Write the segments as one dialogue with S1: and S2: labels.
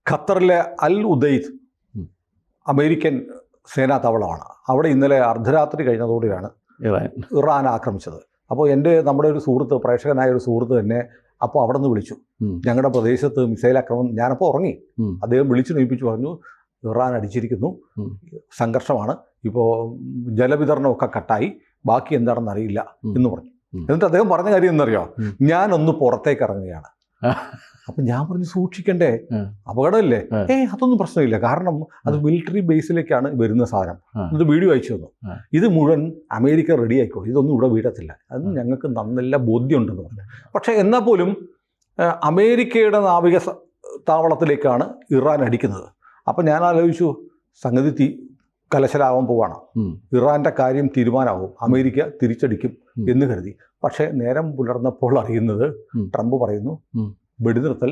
S1: ഖത്തറിലെ അൽ ഉദൈദ് അമേരിക്കൻ സേനാ താവളമാണ്. അവിടെ ഇന്നലെ അർദ്ധരാത്രി കഴിഞ്ഞതോടെയാണ് ഇറാൻ ആക്രമിച്ചത്. അപ്പോൾ നമ്മുടെ ഒരു സുഹൃത്ത്, പ്രേക്ഷകനായ ഒരു സുഹൃത്ത് തന്നെ അപ്പോൾ അവിടെ നിന്ന് വിളിച്ചു, ഞങ്ങളുടെ പ്രദേശത്ത് മിസൈൽ ആക്രമണം. ഞാനപ്പോൾ ഉറങ്ങി. അദ്ദേഹം വിളിച്ചു നീപ്പിച്ചു പറഞ്ഞു, ഇറാൻ അടിച്ചിരിക്കുന്നു, സംഘർഷമാണ്, ഇപ്പോൾ ജലവിതരണമൊക്കെ കട്ടായി, ബാക്കി എന്താണെന്ന് അറിയില്ല എന്ന് പറഞ്ഞു. എന്നിട്ട് അദ്ദേഹം പറഞ്ഞ കാര്യം എന്നറിയോ, ഞാനൊന്ന് പുറത്തേക്ക് ഇറങ്ങുകയാണ്. അപ്പം ഞാൻ പറഞ്ഞു, സൂക്ഷിക്കണ്ടേ, അപകടമല്ലേ? അതൊന്നും പ്രശ്നമില്ല, കാരണം അത് മിലിറ്ററി ബേസിലേക്കാണ് വരുന്ന സാധനം. ഇത് വീഡിയോ അയച്ചു തന്നു, ഇത് മുഴുവൻ അമേരിക്ക റെഡി ആയിക്കോളൂ, ഇതൊന്നും ഇവിടെ വീഴത്തില്ല, അത് ഞങ്ങൾക്ക് നല്ല ബോധ്യമുണ്ടെന്ന് പറഞ്ഞു. പക്ഷേ എന്നാൽ പോലും അമേരിക്കയുടെ നാവിക താവളത്തിലേക്കാണ് ഇറാൻ അടിക്കുന്നത്. അപ്പം ഞാൻ ആലോചിച്ചു, സംഗതി കലശലാവാൻ പോവാണ്, ഇറാൻ്റെ കാര്യം തീരുമാനമാവും, അമേരിക്ക തിരിച്ചടിക്കും എന്ന് കരുതി. പക്ഷേ നേരം പുലർന്നപ്പോൾ അറിയുന്നത്, ട്രംപ് പറയുന്നു വെടിനിർത്തൽ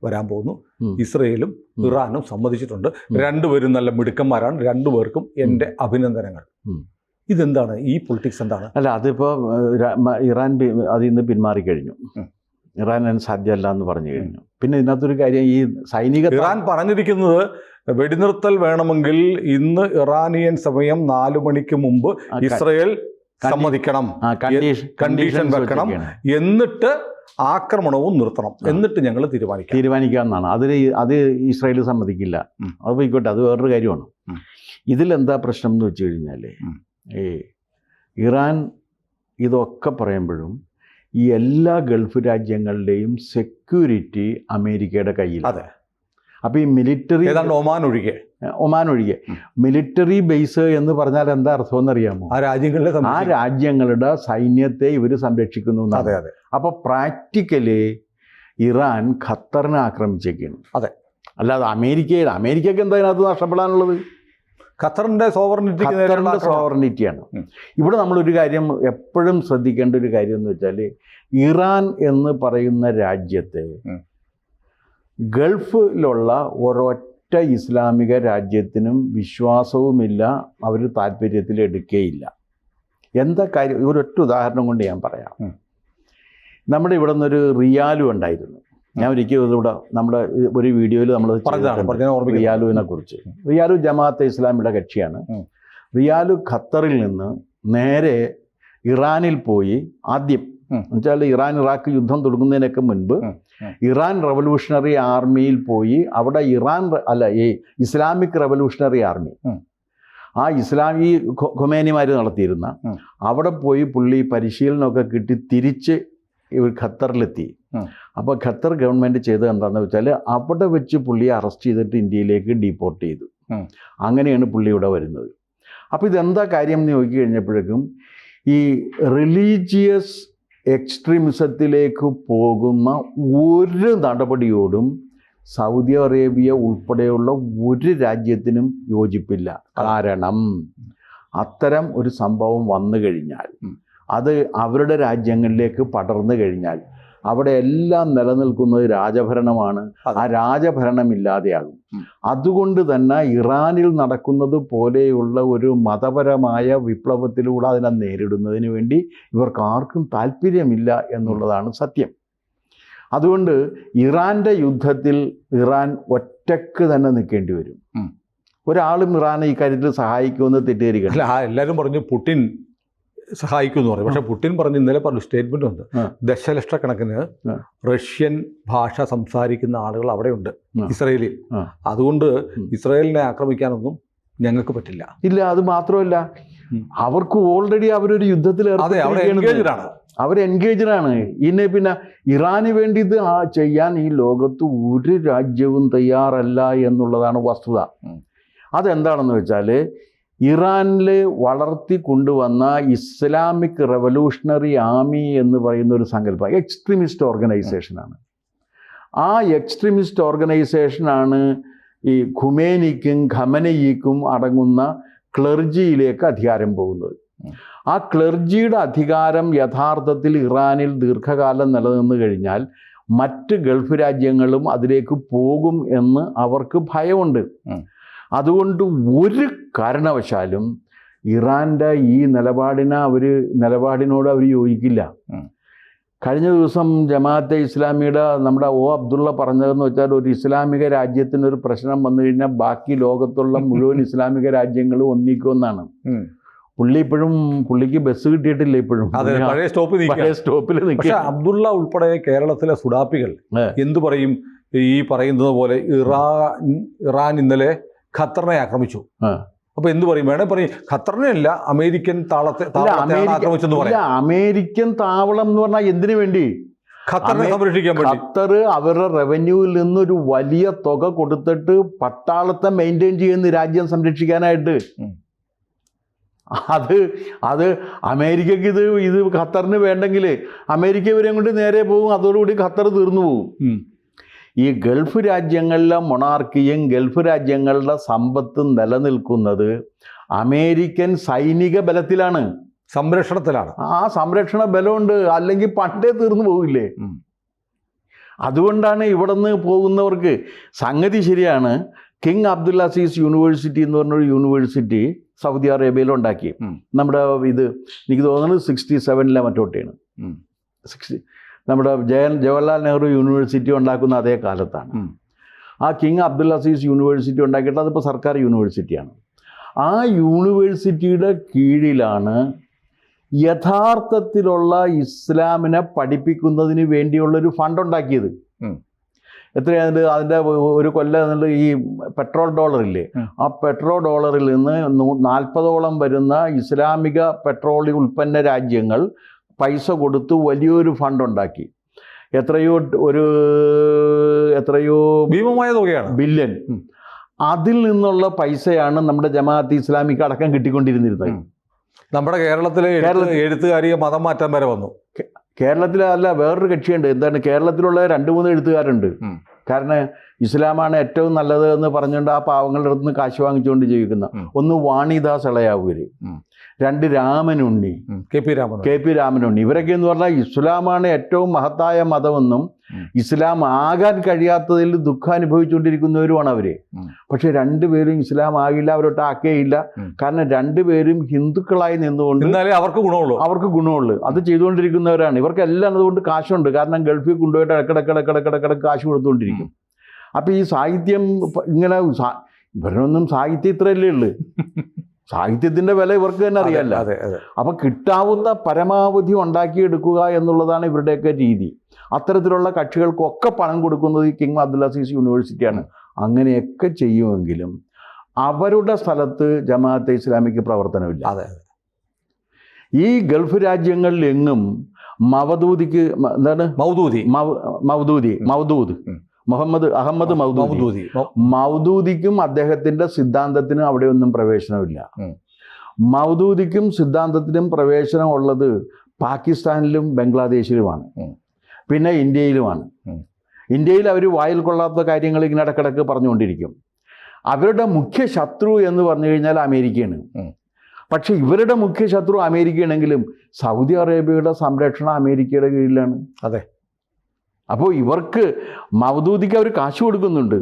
S1: വരാൻ പോകുന്നു, ഇസ്രയേലും ഇറാനും സമ്മതിച്ചിട്ടുണ്ട്, രണ്ടുപേരും നല്ല മിടുക്കന്മാരാണ്, രണ്ടുപേർക്കും എൻ്റെ അഭിനന്ദനങ്ങൾ. ഇതെന്താണ് ഈ പൊളിറ്റിക്സ്? എന്താണ്?
S2: അല്ല, അതിപ്പോൾ ഇറാൻ അതിൽ നിന്ന് പിന്മാറിക്കഴിഞ്ഞു, ഇറാൻ അതിന് സാധ്യമല്ല എന്ന് പറഞ്ഞു കഴിഞ്ഞു. പിന്നെ ഇതിനകത്തൊരു കാര്യം, ഈ സൈനിക
S1: ഇറാൻ പറഞ്ഞിരിക്കുന്നത് വെടിനിർത്തൽ വേണമെങ്കിൽ ഇന്ന് ഇറാനിയൻ സമയം 4 മണിക്ക് മുമ്പ് ഇസ്രയേൽ സമ്മതിക്കണം, കണ്ടീഷൻ വെക്കണം, എന്നിട്ട് ആക്രമണവും നിർത്തണം, എന്നിട്ട് ഞങ്ങൾ തീരുമാനിക്കാമെന്നാണ്.
S2: അത് ഇസ്രായേൽ സമ്മതിക്കില്ല. അത് പോയിക്കോട്ടെ, അത് വേറൊരു കാര്യമാണ്. ഇതിലെന്താ പ്രശ്നം എന്ന് വെച്ച് കഴിഞ്ഞാൽ, ഇറാൻ ഇതൊക്കെ പറയുമ്പോഴും ഈ എല്ലാ ഗൾഫ് രാജ്യങ്ങളുടെയും സെക്യൂരിറ്റി അമേരിക്കയുടെ കയ്യിൽ.
S1: അതെ.
S2: അപ്പോൾ ഈ മിലിറ്ററി, ഒമാൻ ഒഴികെ മിലിറ്ററി ബേസ് എന്ന് പറഞ്ഞാൽ എന്താ അർത്ഥമെന്ന് അറിയാമോ? ആ രാജ്യങ്ങളുടെ സൈന്യത്തെ ഇവർ സംരക്ഷിക്കുന്നു.
S1: അതെ അതെ.
S2: അപ്പോൾ പ്രാക്ടിക്കലി ഇറാൻ ഖത്തറിനെ ആക്രമിച്ചേക്കാണ്.
S1: അതെ.
S2: അല്ലാതെ അമേരിക്കയ്ക്ക് എന്താ ഇതിനകത്ത് നഷ്ടപ്പെടാനുള്ളത്?
S1: ഖത്തറിൻ്റെ
S2: സോവറിനിറ്റിയാണ്. ഇവിടെ നമ്മളൊരു കാര്യം എപ്പോഴും ശ്രദ്ധിക്കേണ്ട ഒരു കാര്യം എന്ന് വെച്ചാൽ, ഇറാൻ എന്ന് പറയുന്ന രാജ്യത്തെ ഗൾഫിലുള്ള ഒരൊറ്റ ഇസ്ലാമിക രാജ്യത്തിനും വിശ്വാസവുമില്ല, അവർ താല്പര്യത്തിൽ എടുക്കുകയില്ല. എന്താ കാര്യം? ഒരൊറ്റ ഉദാഹരണം കൊണ്ട് ഞാൻ പറയാം. നമ്മുടെ ഇവിടെ നിന്നൊരു റിയാലു ഉണ്ടായിരുന്നു. ഞാൻ ഒരിക്കലും ഇവിടെ നമ്മുടെ ഒരു വീഡിയോയിൽ നമ്മൾ റിയാലുവിനെ കുറിച്ച്. റിയാലു ജമാഅത്തെ ഇസ്ലാമിയുടെ കക്ഷിയാണ്. റിയാലു ഖത്തറിൽ നിന്ന് നേരെ ഇറാനിൽ പോയി. ആദ്യം എന്നുവെച്ചാൽ ഇറാൻ ഇറാഖ് യുദ്ധം തുടങ്ങുന്നതിനൊക്കെ മുൻപ് ഇറാൻ റവല്യൂഷണറി ആർമിയിൽ പോയി. അവിടെ ഇസ്ലാമിക് റവല്യൂഷണറി ആർമി, ആ ഇസ്ലാമി ഖൊമേനിമാർ നടത്തിയിരുന്ന അവിടെ പോയി പുള്ളി പരിശീലനമൊക്കെ കിട്ടി തിരിച്ച് ഖത്തറിലെത്തി. അപ്പോൾ ഖത്തർ ഗവൺമെൻറ് ചെയ്തത് എന്താണെന്ന് വെച്ചാൽ, അവിടെ വെച്ച് പുള്ളിയെ അറസ്റ്റ് ചെയ്തിട്ട് ഇന്ത്യയിലേക്ക് ഡീപ്പോർട്ട് ചെയ്തു. അങ്ങനെയാണ് പുള്ളി ഇവിടെ വരുന്നത്. അപ്പോൾ ഇതെന്താ കാര്യം എന്ന് നോക്കി കഴിഞ്ഞപ്പോഴേക്കും, ഈ റിലീജിയസ് എക്സ്ട്രീമിസത്തിലേക്ക് പോകുന്ന ഒരു നടപടിയോടും സൗദി അറേബ്യ ഉൾപ്പെടെയുള്ള ഒരു രാജ്യത്തിനും യോജിപ്പില്ല. കാരണം അത്തരം ഒരു സംഭവം വന്നു കഴിഞ്ഞാൽ, അത് അവരുടെ രാജ്യങ്ങളിലേക്ക് പടർന്നു കഴിഞ്ഞാൽ, അവിടെ എല്ലാം നിലനിൽക്കുന്നത് രാജഭരണമാണ്. ആ രാജഭരണം ഇല്ലാതെയാകും. അതുകൊണ്ട് തന്നെ ഇറാനിൽ നടക്കുന്നത് പോലെയുള്ള ഒരു മതപരമായ വിപ്ലവത്തിലൂടെ അതിനെ നേരിടുന്നതിന് വേണ്ടി ഇവർക്ക് ആർക്കും താല്പര്യമില്ല എന്നുള്ളതാണ് സത്യം. അതുകൊണ്ട് ഇറാൻ്റെ യുദ്ധത്തിൽ ഇറാൻ ഒറ്റക്ക് തന്നെ നിൽക്കേണ്ടി വരും. ഒരാളും ഇറാനെ ഈ കാര്യത്തിൽ സഹായിക്കുമെന്ന് തെറ്റിദ്ധരിക്കണം.
S1: എല്ലാവരും പറഞ്ഞു പുടിൻ സഹായിക്കുമെന്ന് പറയും. പക്ഷെ പുടിൻ പറഞ്ഞ് ഇന്നലെ പറഞ്ഞു, സ്റ്റേറ്റ്മെൻ്റ് ഉണ്ട്, ദശലക്ഷക്കണക്കിന് റഷ്യൻ ഭാഷ സംസാരിക്കുന്ന ആളുകൾ അവിടെയുണ്ട് ഇസ്രയേലിൽ. അതുകൊണ്ട് ഇസ്രയേലിനെ ആക്രമിക്കാനൊന്നും ഞങ്ങൾക്ക് പറ്റില്ല.
S2: ഇല്ല, അത് മാത്രമല്ല, അവർക്ക് ഓൾറെഡി അവരൊരു യുദ്ധത്തിൽ അവർ എൻഗേജ്ഡാണ്. പിന്നെ ഇറാന് വേണ്ടി ഇത് ചെയ്യാൻ ഈ ലോകത്ത് ഒരു രാജ്യവും തയ്യാറല്ല എന്നുള്ളതാണ് വസ്തുത. അതെന്താണെന്ന് വെച്ചാൽ, ഇറാനിൽ വളർത്തി കൊണ്ടുവന്ന ഇസ്ലാമിക് റവല്യൂഷണറി ആർമി എന്ന് പറയുന്ന ഒരു സങ്കല്പം എക്സ്ട്രീമിസ്റ്റ് ഓർഗനൈസേഷനാണ്. ആ എക്സ്ട്രീമിസ്റ്റ് ഓർഗനൈസേഷനാണ് ഈ ഖമനയിക്കും അടങ്ങുന്ന ക്ലർജിയിലേക്ക് അധികാരം പോകുന്നത്. ആ ക്ലർജിയുടെ അധികാരം യഥാർത്ഥത്തിൽ ഇറാനിൽ ദീർഘകാലം നിലനിന്ന് കഴിഞ്ഞാൽ മറ്റ് ഗൾഫ് രാജ്യങ്ങളും അതിലേക്ക് പോകും എന്ന് അവർക്ക് ഭയമുണ്ട്. അതുകൊണ്ട് ഒരു കാരണവശാലും ഇറാൻ്റെ ഈ നിലപാടിനോട് അവർ യോജിക്കില്ല. കഴിഞ്ഞ ദിവസം ജമാഅത്തെ ഇസ്ലാമിയുടെ നമ്മുടെ അബ്ദുള്ള പറഞ്ഞതെന്ന് വെച്ചാൽ ഒരു ഇസ്ലാമിക രാജ്യത്തിനൊരു പ്രശ്നം വന്നു കഴിഞ്ഞാൽ ബാക്കി ലോകത്തുള്ള മുഴുവൻ ഇസ്ലാമിക രാജ്യങ്ങളും ഒന്നിക്കുമെന്നാണ്. പുള്ളിക്ക് ബസ് കിട്ടിയിട്ടില്ല ഇപ്പോഴും,
S1: പഴയ
S2: സ്റ്റോപ്പിൽ.
S1: പക്ഷെ അബ്ദുള്ള ഉൾപ്പെടെ കേരളത്തിലെ സുഡാപ്പികൾ എന്തു പറയും? ഈ പറയുന്നത് പോലെ ഇറാൻ ഇന്നലെ ഖത്തറിനെ ആക്രമിച്ചു. അപ്പൊ എന്ത് പറയും? വേണേ പറയും ഖത്തറിനെയല്ല, അമേരിക്കൻ ആക്രമിച്ചെന്ന് പറയാം.
S2: അമേരിക്കൻ താവളം എന്ന് പറഞ്ഞാൽ എന്തിനു വേണ്ടി?
S1: ഖത്തറിനെ സംരക്ഷിക്കാൻ വേണ്ടി.
S2: ഖത്തർ അവരുടെ റവന്യൂവിൽ നിന്നൊരു വലിയ തുക കൊടുത്തിട്ട് പട്ടാളത്തെ മെയിൻറ്റെയിൻ ചെയ്യുന്ന രാജ്യം സംരക്ഷിക്കാനായിട്ട്. അത് അമേരിക്കക്ക് ഇത് ഖത്തറിന് വേണ്ടെങ്കിൽ അമേരിക്ക ഇവരെയും കൊണ്ട് നേരെ പോകും, അതോടുകൂടി ഖത്തർ തീർന്നു പോകും. ഈ ഗൾഫ് രാജ്യങ്ങളിലെ മൊണാർക്കിയും ഗൾഫ് രാജ്യങ്ങളുടെ സമ്പത്തും നിലനിൽക്കുന്നത് അമേരിക്കൻ സൈനിക ബലത്തിലാണ്,
S1: സംരക്ഷണത്തിലാണ്.
S2: ആ സംരക്ഷണ ബലമുണ്ട്, അല്ലെങ്കിൽ പണ്ടേ തീർന്നു പോകില്ലേ. അതുകൊണ്ടാണ് ഇവിടെ നിന്ന് പോകുന്നവർക്ക് സംഗതി ശരിയാണ്. കിങ് അബ്ദുൽ അസീസ് യൂണിവേഴ്സിറ്റി എന്ന് പറഞ്ഞൊരു യൂണിവേഴ്സിറ്റി സൗദി അറേബ്യയിൽ ഉണ്ടാക്കി. നമ്മുടെ എനിക്ക് തോന്നുന്നത് 67 മറ്റോട്ടെയാണ്. നമ്മുടെ ജവഹർലാൽ നെഹ്റു യൂണിവേഴ്സിറ്റി ഉണ്ടാക്കുന്ന അതേ കാലത്താണ്. ആ കിങ് അബ്ദുൽ അസീസ് യൂണിവേഴ്സിറ്റി ഉണ്ടാക്കിയിട്ട് അതിപ്പോൾ സർക്കാർ യൂണിവേഴ്സിറ്റിയാണ്. ആ യൂണിവേഴ്സിറ്റിയുടെ കീഴിലാണ് യഥാർത്ഥത്തിലുള്ള ഇസ്ലാമിനെ പഠിപ്പിക്കുന്നതിന് വേണ്ടിയുള്ളൊരു ഫണ്ട് ഉണ്ടാക്കിയത്. എത്രയാണ് അതിൻ്റെ ഒരു കൊല്ലം ഈ പെട്രോൾ ഡോളറില്ലേ, ആ പെട്രോൾ ഡോളറിൽ നിന്ന് 40ഓളം വരുന്ന ഇസ്ലാമിക പെട്രോളിയം ഉൽപ്പന്ന രാജ്യങ്ങൾ പൈസ കൊടുത്ത് വലിയൊരു ഫണ്ട് ഉണ്ടാക്കി. എത്രയോ
S1: ഭീമമായ തുകയാണ്,
S2: ബില്യൺ. അതിൽ നിന്നുള്ള പൈസയാണ് നമ്മുടെ ജമാഅത്ത് ഇസ്ലാമിക്ക് അടക്കം കിട്ടിക്കൊണ്ടിരുന്നത്.
S1: നമ്മുടെ കേരളത്തിലെ എഴുത്തുകാരിയെ മതം മാറ്റാൻ വരെ വന്നു.
S2: കേരളത്തിലല്ല, വേറൊരു കക്ഷിയുണ്ട്. എന്താണ്, കേരളത്തിലുള്ള 2-3 എഴുത്തുകാരുണ്ട്. കാരണം ഇസ്ലാമാണ് ഏറ്റവും നല്ലത് എന്ന് പറഞ്ഞുകൊണ്ട് ആ പാവങ്ങളുടെ അടുത്ത് നിന്ന് കാശ് വാങ്ങിച്ചുകൊണ്ട് ജീവിക്കുന്ന ഒന്ന് വാണിദാസ് ഇളയാവൂര്, 2 രാമനുണ്ണി, കെ പി രാമനുണ്ണി. ഇവരൊക്കെ എന്ന് പറഞ്ഞാൽ ഇസ്ലാമാണ് ഏറ്റവും മഹത്തായ മതമെന്നും ഇസ്ലാം ആകാൻ കഴിയാത്തതിൽ ദുഃഖം അനുഭവിച്ചുകൊണ്ടിരിക്കുന്നവരുമാണ് അവര്. പക്ഷെ 2 പേരും ഇസ്ലാം ആകില്ല, അവരൊട്ട് ആക്കേയില്ല. കാരണം 2 പേരും ഹിന്ദുക്കളായി നിന്നുകൊണ്ട് അവർക്ക് ഗുണമുള്ളൂ അത് ചെയ്തുകൊണ്ടിരിക്കുന്നവരാണ്. ഇവർക്കെല്ലാം അതുകൊണ്ട് കാശുണ്ട്. കാരണം ഗൾഫിൽ കൊണ്ടുപോയിട്ട് ഇടക്കിടക്കിടക്കിടക്കിടക്കിടക്കിടക്ക് കാശ് കൊടുത്തുകൊണ്ടിരിക്കും. അപ്പം ഈ സാഹിത്യം ഇങ്ങനെ ഇവരൊന്നും സാഹിത്യം ഇത്രയല്ലേ ഉള്ളു, സാഹിത്യത്തിൻ്റെ വില ഇവർക്ക് തന്നെ അറിയാമല്ലോ. അപ്പം കിട്ടാവുന്ന പരമാവധി ഉണ്ടാക്കിയെടുക്കുക എന്നുള്ളതാണ് ഇവരുടെയൊക്കെ രീതി. അത്തരത്തിലുള്ള കക്ഷികൾക്കൊക്കെ പണം കൊടുക്കുന്നത് ഈ കിങ് അബ്ദുൽ അസീസ് യൂണിവേഴ്സിറ്റിയാണ്. അങ്ങനെയൊക്കെ ചെയ്യുമെങ്കിലും അവരുടെ സ്ഥലത്ത് ജമാഅത്തെ ഇസ്ലാമിക്ക് പ്രവർത്തനമില്ല. ഈ ഗൾഫ് രാജ്യങ്ങളിലെങ്ങും മവദൂദിക്ക് എന്താണ് അഹമ്മദ് മൗദൂദിക്കും അദ്ദേഹത്തിൻ്റെ സിദ്ധാന്തത്തിനും അവിടെയൊന്നും പ്രവേശനമില്ല. മൗദൂദിക്കും സിദ്ധാന്തത്തിനും പ്രവേശനം ഉള്ളത് പാകിസ്ഥാനിലും ബംഗ്ലാദേശിലുമാണ്, പിന്നെ ഇന്ത്യയിലുമാണ്. ഇന്ത്യയിൽ അവർ വായിൽ കൊള്ളാത്ത കാര്യങ്ങൾ ഇങ്ങനെ ഇടക്കിടക്ക് പറഞ്ഞുകൊണ്ടിരിക്കും. അവരുടെ മുഖ്യ ശത്രു എന്ന് പറഞ്ഞു കഴിഞ്ഞാൽ അമേരിക്കയാണ്. പക്ഷെ ഇവരുടെ മുഖ്യ ശത്രു അമേരിക്കയാണെങ്കിലും സൗദി അറേബ്യയുടെ സംരക്ഷണം അമേരിക്കയുടെ കീഴിലാണ്. അപ്പോൾ ഇവർക്ക് മൗദൂദിക്ക് അവർ കാശ് കൊടുക്കുന്നുണ്ട്.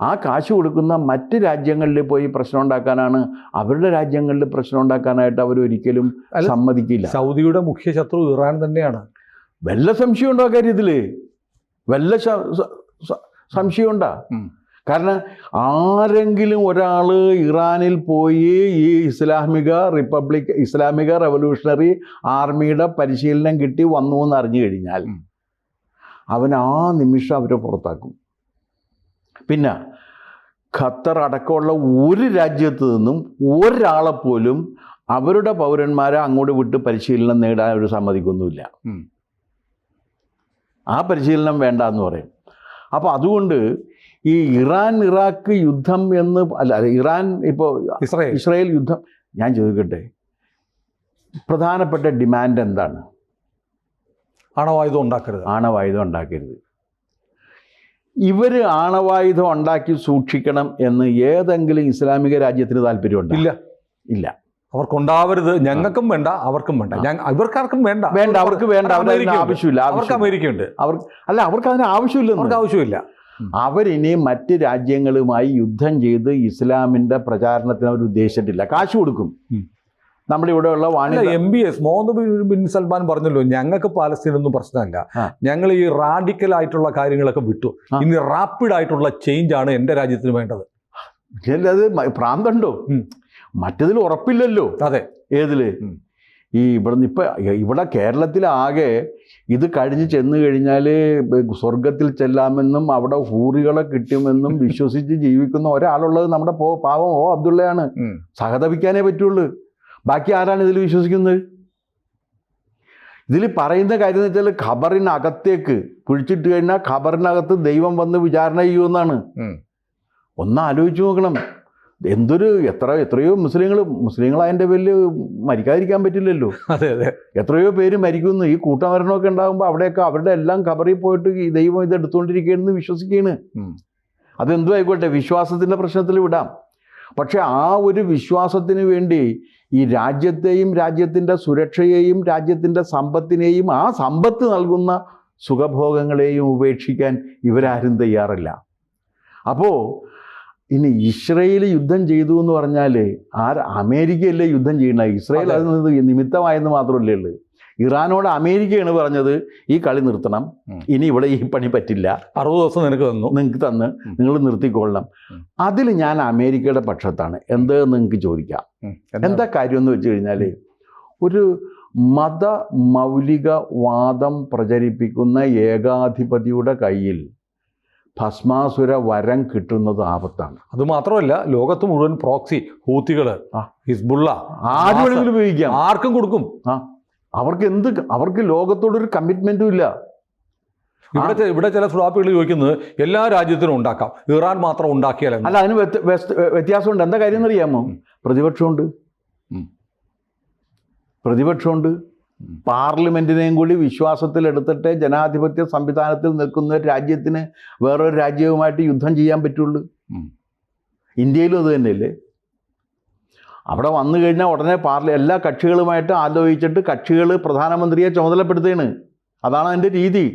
S2: ആ കാശ് കൊടുക്കുന്ന മറ്റ് രാജ്യങ്ങളിൽ പോയി പ്രശ്നം ഉണ്ടാക്കാനാണ്, അവരുടെ രാജ്യങ്ങളിൽ പ്രശ്നം ഉണ്ടാക്കാനായിട്ട് അവരൊരിക്കലും സമ്മതിക്കില്ല.
S1: സൗദിയുടെ മുഖ്യ ശത്രു ഇറാൻ തന്നെയാണ്.
S2: വല്ല സംശയമുണ്ടോ ആ കാര്യത്തിൽ? വല്ല സംശയമുണ്ടോ? കാരണം ആരെങ്കിലും ഒരാൾ ഇറാനിൽ പോയി ഈ ഇസ്ലാമിക റവല്യൂഷണറി ആർമിയുടെ പരിശീലനം കിട്ടി വന്നു എന്ന് അറിഞ്ഞു കഴിഞ്ഞാൽ അവൻ ആ നിമിഷം അവരെ പുറത്താക്കും. പിന്നെ ഖത്തർ അടക്കമുള്ള ഒരു രാജ്യത്ത് നിന്നും ഒരാളെപ്പോലും അവരുടെ പൗരന്മാരെ അങ്ങോട്ട് വിട്ട് പരിശീലനം നേടാൻ അവർ സമ്മതിക്കൊന്നുമില്ല. ആ പരിശീലനം വേണ്ട എന്ന് പറയും. അപ്പോൾ അതുകൊണ്ട് ഈ ഇറാൻ ഇറാഖ് യുദ്ധം എന്ന് ഇറാൻ ഇപ്പോൾ ഇസ്രായേൽ യുദ്ധം, ഞാൻ ചോദിക്കട്ടെ, പ്രധാനപ്പെട്ട ഡിമാൻഡ് എന്താണ്?
S1: ആണവായുധം ഉണ്ടാക്കരുത്.
S2: ഇവർ ആണവായുധം ഉണ്ടാക്കി സൂക്ഷിക്കണം എന്ന് ഏതെങ്കിലും ഇസ്ലാമിക രാജ്യത്തിന് താല്പര്യമുണ്ടോ? ഇല്ല.
S1: അവർക്കുണ്ടാവരുത്, ഞങ്ങൾക്കും വേണ്ട, അവർക്കും വേണ്ട, ഇവർക്കാർക്കും വേണ്ട,
S2: അവർക്ക് വേണ്ട, അവർക്ക് ആവശ്യമില്ല.
S1: അവർക്ക് അമേരിക്കയുണ്ട്,
S2: അവർക്ക് അതിന് ആവശ്യമില്ല. അവരിനി മറ്റ് രാജ്യങ്ങളുമായി യുദ്ധം ചെയ്ത് ഇസ്ലാമിൻ്റെ പ്രചാരണത്തിന് അവർ ഉദ്ദേശിച്ചിട്ടില്ല. കാശ് കൊടുക്കും, നമ്മളിവിടെയുള്ള
S1: MBS മുഹമ്മദ് ബിൻ സൽമാൻ പറഞ്ഞല്ലോ, ഞങ്ങൾക്ക് പാലസ്തീനൊന്നും പ്രശ്നമല്ല, ഞങ്ങൾ ഈ റാഡിക്കൽ ആയിട്ടുള്ള കാര്യങ്ങളൊക്കെ വിട്ടു, ഇനി റാപ്പിഡ് ആയിട്ടുള്ള ചേഞ്ച് ആണ് എൻ്റെ രാജ്യത്തിന് വേണ്ടത്.
S2: അത് പ്രാന്തണ്ടോ? മറ്റതിൽ ഉറപ്പില്ലല്ലോ.
S1: അതെ,
S2: ഏതില് ഈ ഇവിടെ കേരളത്തിലാകെ ഇത് കഴിഞ്ഞ് ചെന്ന് കഴിഞ്ഞാൽ സ്വർഗത്തിൽ ചെല്ലാമെന്നും അവിടെ ഹൂറികളെ കിട്ടുമെന്നും വിശ്വസിച്ച് ജീവിക്കുന്ന ഒരാളുള്ളത് നമ്മുടെ പാവം അബ്ദുള്ളയാണ്. സഹതപിക്കാനേ പറ്റുള്ളൂ. ബാക്കി ആരാണ് ഇതിൽ വിശ്വസിക്കുന്നത്? ഇതിൽ പറയുന്ന കാര്യം എന്ന് വെച്ചാൽ ഖബറിനകത്തേക്ക് കുഴിച്ചിട്ട് കഴിഞ്ഞാൽ ഖബറിനകത്ത് ദൈവം വന്ന് വിചാരണ ചെയ്യുമെന്നാണ്. ഒന്ന് ആലോചിച്ച് നോക്കണം. എത്രയോ മുസ്ലിങ്ങളതിൻ്റെ പേരിൽ മരിക്കാതിരിക്കാൻ പറ്റില്ലല്ലോ.
S1: അതെ അതെ,
S2: എത്രയോ പേര് മരിക്കുന്നു. ഈ കൂട്ടമരണമൊക്കെ ഉണ്ടാകുമ്പോൾ അവിടെയൊക്കെ അവരുടെ എല്ലാം ഖബറിൽ പോയിട്ട് ഈ ദൈവം ഇത് എടുത്തുകൊണ്ടിരിക്കുകയെന്ന് വിശ്വസിക്കുകയാണ്. അതെന്തും ആയിക്കോട്ടെ, വിശ്വാസത്തിൻ്റെ പ്രശ്നത്തിൽ വിടാം. പക്ഷെ ആ ഒരു വിശ്വാസത്തിന് വേണ്ടി ഈ രാജ്യത്തെയും രാജ്യത്തിൻ്റെ സുരക്ഷയെയും രാജ്യത്തിൻ്റെ സമ്പത്തിനെയും ആ സമ്പത്ത് നൽകുന്ന സുഖഭോഗങ്ങളെയും ഉപേക്ഷിക്കാൻ ഇവരാരും തയ്യാറല്ല. അപ്പോൾ ഇനി ഇസ്രയേൽ യുദ്ധം ചെയ്തു എന്ന് പറഞ്ഞാൽ അമേരിക്കയല്ലേ യുദ്ധം ചെയ്യണത്? ഇസ്രയേൽ അത് നിമിത്തമായെന്ന് മാത്രമല്ലേ ഉള്ളൂ. ഇറാനോട് അമേരിക്കയാണ് പറഞ്ഞത് ഈ കളി നിർത്തണം, ഇനി ഇവിടെ ഈ പണി പറ്റില്ല,
S1: 60 ദിവസം നിങ്ങൾക്ക് തന്ന്
S2: നിങ്ങൾ നിർത്തിക്കൊള്ളണം. അതിൽ ഞാൻ അമേരിക്കയുടെ പക്ഷത്താണ്. എന്തെന്ന് നിങ്ങൾക്ക് ചോദിക്കാം. എന്താ കാര്യം എന്ന് വെച്ച് കഴിഞ്ഞാൽ, ഒരു മതമൗലികവാദം പ്രചരിപ്പിക്കുന്ന ഏകാധിപതിയുടെ കയ്യിൽ ഭസ്മാസുര വരം കിട്ടുന്നത് ആപത്താണ്.
S1: അതുമാത്രമല്ല, ലോകത്ത് മുഴുവൻ പ്രോക്സി, ഹൂത്തികൾ, ഹിസ്ബുള്ള,
S2: ആരും വേണമെങ്കിലും ഉപയോഗിക്കാം,
S1: ആർക്കും കൊടുക്കും.
S2: അവർക്ക് ലോകത്തോടൊരു കമ്മിറ്റ്മെന്റും ഇല്ല.
S1: ഇവിടെ ചില സുഡാപ്പികൾ ചോദിക്കുന്നത് എല്ലാ രാജ്യത്തിനും ഉണ്ടാക്കാം, ഇറാൻ മാത്രം ഉണ്ടാക്കിയാൽ
S2: അല്ല. അതിന് വ്യത്യാസമുണ്ട്. എന്താ കാര്യം എന്നറിയാമോ? പ്രതിപക്ഷമുണ്ട്. പാർലമെൻറ്റിനെയും കൂടി വിശ്വാസത്തിലെടുത്തിട്ട് ജനാധിപത്യ സംവിധാനത്തിൽ നിൽക്കുന്ന രാജ്യത്തിന് വേറൊരു രാജ്യവുമായിട്ട് യുദ്ധം ചെയ്യാൻ പറ്റുള്ളൂ. ഇന്ത്യയിലും അത് തന്നെയല്ലേ. അവിടെ വന്നു കഴിഞ്ഞാൽ ഉടനെ എല്ലാ കക്ഷികളുമായിട്ട് ആലോചിച്ചിട്ട് കക്ഷികൾ പ്രധാനമന്ത്രിയെ ചുമതലപ്പെടുത്തുകയാണ്. അതാണ് അതിൻ്റെ രീതി.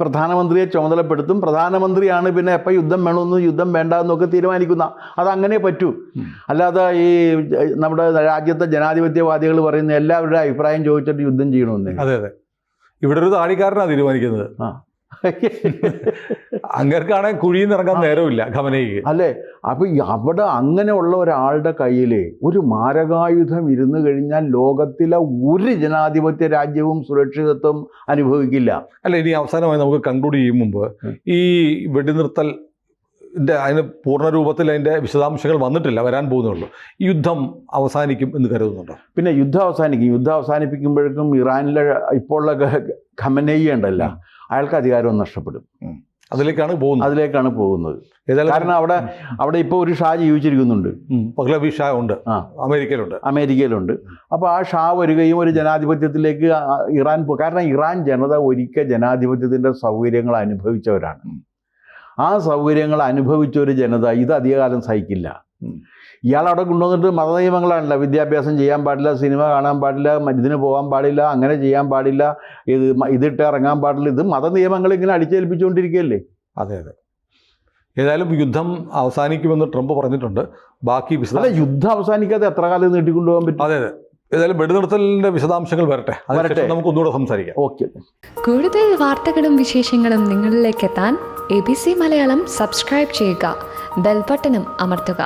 S2: പ്രധാനമന്ത്രിയെ ചുമതലപ്പെടുത്തും. പ്രധാനമന്ത്രിയാണ് പിന്നെ എപ്പോൾ യുദ്ധം വേണമെന്ന് യുദ്ധം വേണ്ട എന്നൊക്കെ തീരുമാനിക്കുന്ന. അതങ്ങനെ പറ്റൂ. അല്ലാതെ ഈ നമ്മുടെ രാജ്യത്തെ ജനാധിപത്യവാദികൾ പറയുന്ന എല്ലാവരുടെ അഭിപ്രായം ചോദിച്ചിട്ട് യുദ്ധം ചെയ്യണമെന്ന്.
S1: അതെ അതെ, ഇവിടെ ഒരു താടിക്കാരനാണ് തീരുമാനിക്കുന്നത്. അങ്ങേർക്കാണെങ്കിൽ കുഴിയിൽ നിന്ന് ഇറങ്ങാൻ നേരമില്ല ഖമനേയ്ക്ക്,
S2: അല്ലേ? അപ്പൊ അവിടെ അങ്ങനെയുള്ള ഒരാളുടെ കയ്യിൽ ഒരു മാരകായുധം ഇരുന്ന് കഴിഞ്ഞാൽ ലോകത്തിലെ ഒരു ജനാധിപത്യ രാജ്യവും സുരക്ഷിതത്വം അനുഭവിക്കില്ല.
S1: അല്ല, ഇനി അവസാനമായി നമുക്ക് കൺക്ലൂഡ് ചെയ്യും മുമ്പ് ഈ വെടിനിർത്തൽ അതിന് പൂർണ്ണരൂപത്തിൽ അതിൻ്റെ വിശദാംശങ്ങൾ വന്നിട്ടില്ല, വരാൻ പോകുന്നുള്ളൂ. ഈ യുദ്ധം അവസാനിക്കും എന്ന് കരുതുന്നുണ്ടോ?
S2: പിന്നെ യുദ്ധം അവസാനിക്കും. യുദ്ധം അവസാനിപ്പിക്കുമ്പോഴേക്കും ഇറാനിലെ ഇപ്പോൾ ഉള്ള ഖമനേയി ഉണ്ടല്ല, അയാൾക്ക് അധികാരം നഷ്ടപ്പെടും.
S1: അതിലേക്കാണ്
S2: പോകുന്നത്. കാരണം അവിടെ ഇപ്പോൾ ഒരു ഷാ ജീവിച്ചിരിക്കുന്നുണ്ട്.
S1: പഹ്ലവി ഷാ ഉണ്ട്,
S2: അമേരിക്കയിലുണ്ട്. അപ്പോൾ ആ ഷാ വരികയും ഒരു ജനാധിപത്യത്തിലേക്ക് ഇറാൻ കാരണം ഇറാൻ ജനത ഒരിക്കൽ ജനാധിപത്യത്തിൻ്റെ സൗകര്യങ്ങൾ അനുഭവിച്ചവരാണ്. ആ സൗകര്യങ്ങൾ അനുഭവിച്ച ഒരു ജനത ഇത് അധികകാലം സഹിക്കില്ല. ഇയാളവിടെ കൊണ്ടുവന്നിട്ട് മതനിയമങ്ങളാണല്ലോ, വിദ്യാഭ്യാസം ചെയ്യാൻ പാടില്ല, സിനിമ കാണാൻ പാടില്ല, ഇതിന് പോകാൻ പാടില്ല, അങ്ങനെ ചെയ്യാൻ പാടില്ല, ഇതിട്ട് ഇറങ്ങാൻ പാടില്ല. ഇത് മതനിയമങ്ങൾ ഇങ്ങനെ അടിച്ചേൽപ്പിച്ചുകൊണ്ടിരിക്കുകയല്ലേ.
S1: അതെ അതെ. ഏതായാലും യുദ്ധം അവസാനിക്കുമെന്ന് ട്രംപ് പറഞ്ഞിട്ടുണ്ട്. ബാക്കി
S2: യുദ്ധം അവസാനിക്കാതെ എത്ര കാലം നീട്ടിക്കൊണ്ടുപോകാൻ പറ്റും?
S1: അതെ അതെ. ഏതായാലും വെടിനിർത്തലിൻ്റെ വിശദാംശങ്ങൾ വരട്ടെ, നമുക്ക് ഒന്നുകൂടെ സംസാരിക്കാം.
S2: ഓക്കെ.
S3: കൂടുതൽ വാർത്തകളും വിശേഷങ്ങളും നിങ്ങളിലേക്ക് എത്താൻ ABC മലയാളം സബ്സ്ക്രൈബ് ചെയ്യുക, ബെൽ ബട്ടണും അമർത്തുക.